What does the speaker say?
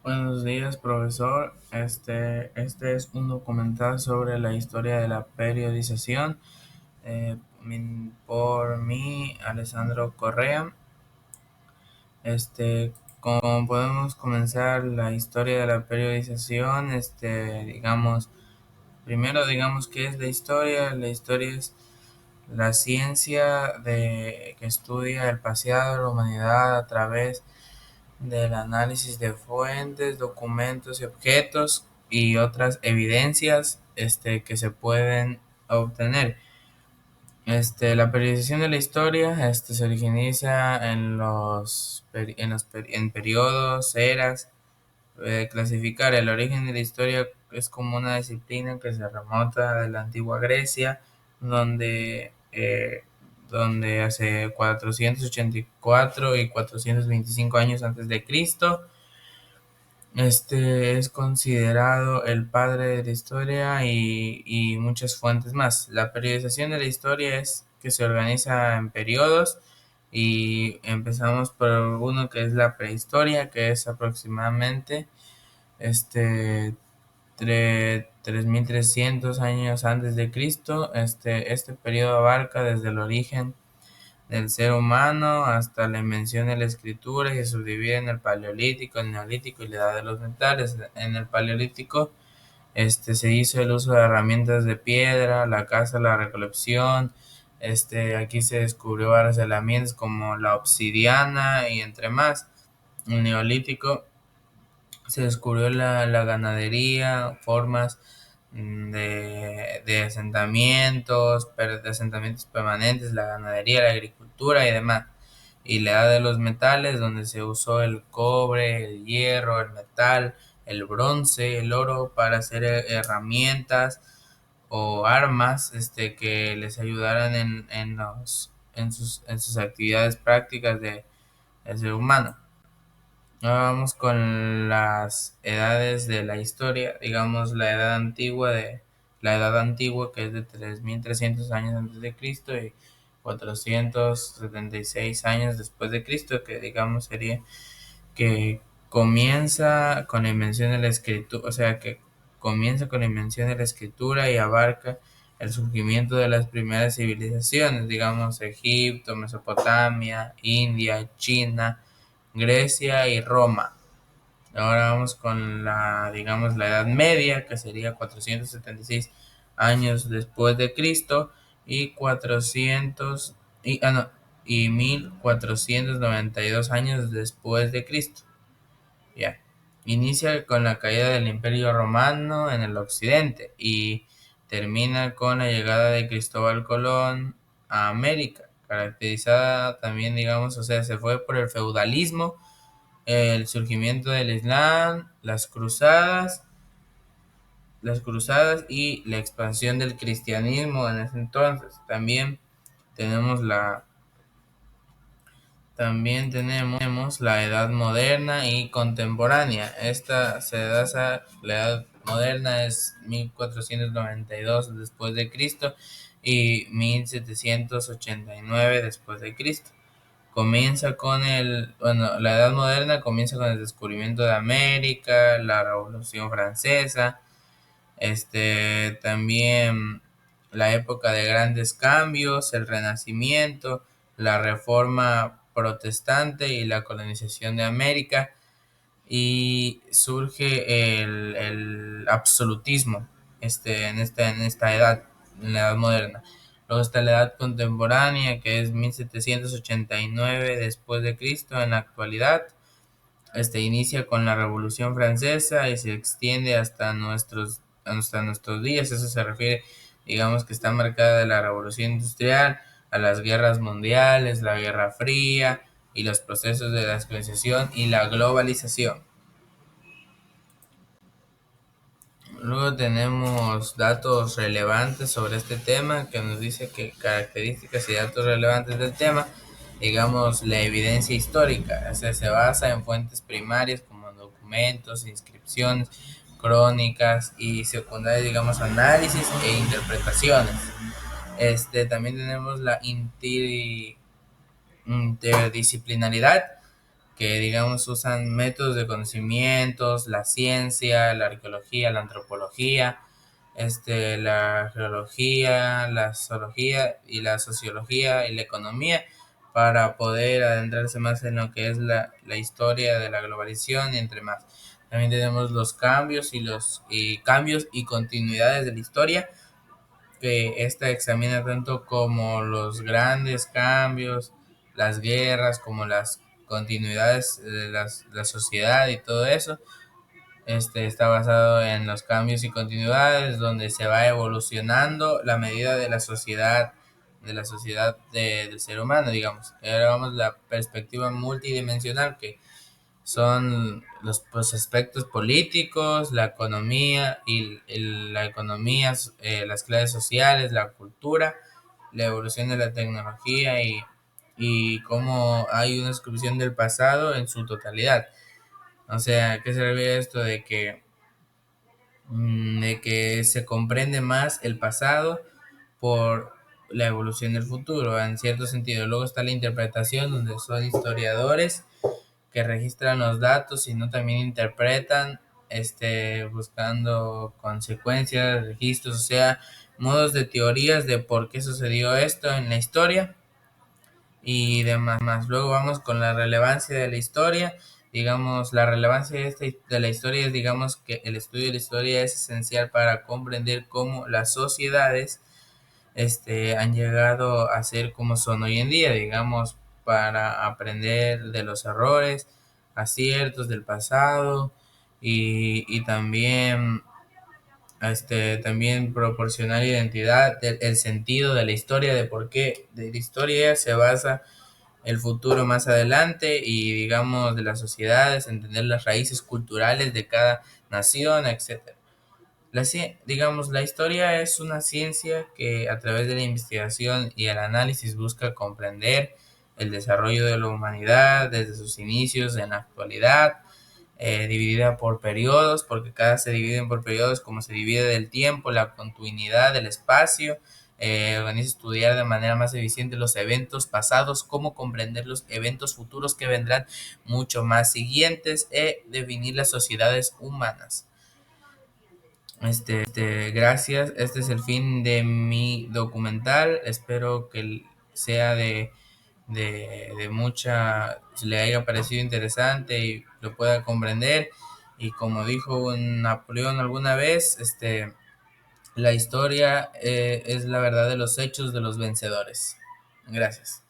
Buenos días, profesor. Este es un documental sobre la historia de la periodización por mí, Alessandro Correa. Como podemos comenzar la historia de la periodización, primero digamos qué es la historia. La historia es la ciencia que estudia el pasado de la humanidad a través del análisis de fuentes, documentos y objetos y otras evidencias que se pueden obtener. La periodización de la historia se organiza en periodos, eras. Clasificar el origen de la historia es como una disciplina que se remonta de la antigua Grecia, donde hace 484 y 425 años antes de Cristo. Este es considerado el padre de la historia y muchas fuentes más. La periodización de la historia es que se organiza en periodos y empezamos por uno que es la prehistoria, que es aproximadamente este 3300 años antes de Cristo. Este periodo abarca desde el origen del ser humano hasta la invención de la escritura y se subdivide en el paleolítico, el neolítico y la edad de los metales. En el paleolítico se hizo el uso de herramientas de piedra, la caza, la recolección. Aquí se descubrió varias herramientas como la obsidiana y entre más. El neolítico se descubrió la ganadería, formas de asentamientos, de asentamientos permanentes, la ganadería, la agricultura y demás. Y la edad de los metales, donde se usó el cobre, el hierro, el metal, el bronce, el oro para hacer herramientas o armas que les ayudaran en sus actividades prácticas del ser humano. Ahora vamos con las edades de la historia, digamos la edad antigua, que es de 3300 años antes de Cristo y 476 años después de Cristo, que digamos sería que comienza con la invención de la escritura, o sea que comienza con la invención de la escritura y abarca el surgimiento de las primeras civilizaciones, digamos Egipto, Mesopotamia, India, China, Grecia y Roma. Ahora vamos con digamos, la Edad Media, que sería 476 años después de Cristo y 400 y 1492 años después de Cristo. Ya. Inicia con la caída del Imperio Romano en el occidente y termina con la llegada de Cristóbal Colón a América, caracterizada también, digamos, o sea, se fue por el feudalismo, el surgimiento del Islam, las cruzadas y la expansión del cristianismo en ese entonces. Tenemos la También tenemos la edad moderna y contemporánea. La edad moderna es 1492 después de Cristo y 1789 después de Cristo. La Edad Moderna comienza con el descubrimiento de América, la Revolución Francesa, también la época de grandes cambios, el Renacimiento, la Reforma Protestante y la colonización de América, y surge el absolutismo en esta edad, en la edad moderna. Luego está la edad contemporánea, que es 1789 después de Cristo en la actualidad. Inicia con la Revolución Francesa y se extiende hasta nuestros días. Eso se refiere, digamos, que está marcada de la Revolución Industrial a las guerras mundiales, la Guerra Fría y los procesos de la esclavización y la globalización. Luego tenemos datos relevantes sobre este tema que nos dice que características y datos relevantes del tema, digamos, la evidencia histórica, o sea, se basa en fuentes primarias como documentos, inscripciones, crónicas, y secundarias, digamos, análisis e interpretaciones. También tenemos la interdisciplinaridad, que digamos usan métodos de conocimientos, la ciencia, la arqueología, la antropología, la geología, la zoología y la sociología y la economía para poder adentrarse más en lo que es la historia de la globalización y entre más. También tenemos los cambios y cambios y continuidades de la historia, que esta examina tanto como los grandes cambios, las guerras, como las continuidades de la sociedad y todo eso. Está basado en los cambios y continuidades, donde se va evolucionando la medida de la sociedad del ser humano, digamos. Ahora vamos a la perspectiva multidimensional, que son los pues, aspectos políticos, la economía la economía, las clases sociales, la cultura, la evolución de la tecnología y cómo hay una exclusión del pasado en su totalidad. O sea, ¿qué se refiere esto de que se comprende más el pasado por la evolución del futuro, en cierto sentido? Luego está la interpretación, donde son historiadores que registran los datos, sino también interpretan, buscando consecuencias, registros, o sea, modos de teorías de por qué sucedió esto en la historia y demás. Luego vamos con la relevancia de la historia. Digamos, la relevancia de la historia es, digamos, que el estudio de la historia es esencial para comprender cómo las sociedades han llegado a ser como son hoy en día, digamos, para aprender de los errores, aciertos del pasado y también, también proporcionar identidad, el sentido de la historia, de por qué de la historia se basa el futuro más adelante y digamos de las sociedades, entender las raíces culturales de cada nación, etcétera. Digamos, la historia es una ciencia que a través de la investigación y el análisis busca comprender el desarrollo de la humanidad desde sus inicios en la actualidad, dividida por periodos, porque cada se divide por periodos, como se divide del tiempo, la continuidad del espacio. Organiza estudiar de manera más eficiente los eventos pasados, cómo comprender los eventos futuros que vendrán mucho más siguientes, definir las sociedades humanas. Gracias. Este es el fin de mi documental. Espero que sea de mucha, si le haya parecido interesante y lo pueda comprender. Y como dijo un Napoleón alguna vez, la historia es la verdad de los hechos de los vencedores. Gracias.